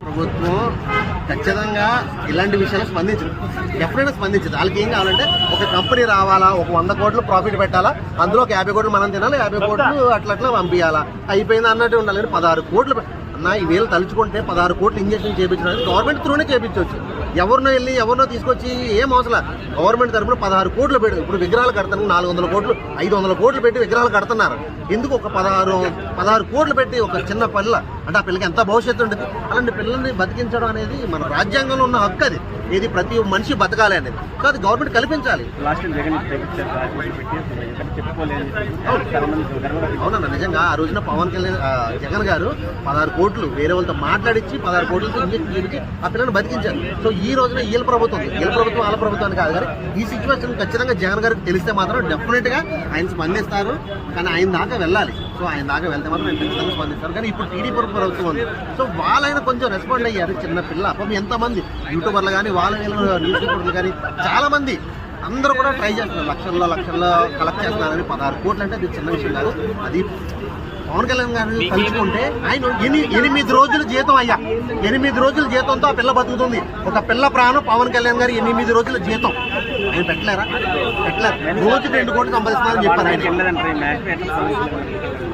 ప్రభుత్వం ఖచ్చితంగా ఇలాంటి విషయాలు స్పందించదు, డెఫినెట్గా స్పందించదు. వాళ్ళకి ఏం కావాలంటే ఒక కంపెనీ రావాలా, ఒక 100 కోట్లు ప్రాఫిట్ పెట్టాలా, అందులో ఒక 50 కోట్లు మనం తినాలి, 50 కోట్లు అట్లా పంపించాలా, అయిపోయింది అన్నట్టు ఉండాలి. 16 కోట్లు అన్న ఈ వేలు తలుచుకుంటే 16 కోట్లు ఇంజక్షన్ చేయించడానికి గవర్నమెంట్ త్రూనే చేయించవచ్చు. ఎవరినో తీసుకొచ్చి ఏం అవసరం. గవర్నమెంట్ తరఫున 16 కోట్లు పెట్టి ఇప్పుడు విగ్రహాలు కడతాను, 400 కోట్లు 500 కోట్లు పెట్టి విగ్రహాలు కడుతున్నారు. ఎందుకు ఒక 16 కోట్లు పెట్టి ఒక చిన్న పిల్ల అంటే ఆ పిల్లకి ఎంత భవిష్యత్తు ఉంటుంది. అలాంటి పిల్లల్ని బతికించడం అనేది మన రాజ్యాంగంలో ఉన్న హక్కు. అది ఏది ప్రతి మనిషి బతకాలి అనేది. సో అది గవర్నమెంట్ కల్పించాలి. అవునన్నా, నిజంగా ఆ రోజున పవన్ కళ్యాణ్ జగన్ గారు 16 కోట్లు వేరే వాళ్ళతో మాట్లాడించి 16 కోట్లతో ఇంజక్షన్ చేయించి ఆ పిల్లల్ని బతికించారు. సో ఈ రోజున వీళ్ళ ప్రభుత్వం వాళ్ళ ప్రభుత్వాన్ని కాదు. కానీ ఈ సిచ్యువేషన్ ఖచ్చితంగా జగన్ గారికి తెలిస్తే మాత్రం డెఫినెట్ గా ఆయన స్పందిస్తారు. కానీ ఆయన దాకా వెళ్ళాలి. సో ఆయన దాకా వెళ్తే మాత్రం ఆయన ఖచ్చితంగా స్పందిస్తారు. కానీ ఇప్పుడు టీడీపీ ప్రభుత్వం ఉంది. సో వాళ్ళైనా కొంచెం రెస్పాండ్ అయ్యారు. చిన్న పిల్ల పాపం ఎంతమంది యూట్యూబర్లు కానీ వాళ్ళ న్యూస్ పేపర్లు కానీ చాలా మంది అందరూ కూడా ట్రై చేస్తున్నారు. లక్షల్లో కలెక్ట్ చేస్తున్నారని. 16 కోట్లు అంటే అది చిన్న విషయం కాదు. అది పవన్ కళ్యాణ్ గారిని తలుచుకుంటే ఆయన 8 రోజుల జీతం అయ్యా, 8 రోజుల జీతంతో ఆ పిల్ల బతుకుతుంది. ఒక పిల్ల ప్రాణం పవన్ కళ్యాణ్ గారు 8 రోజుల జీతం ఆయన పెట్టలేరు. రోజుకి 2 కోట్లు సంపాదిస్తున్నారని చెప్పారు ఆయన.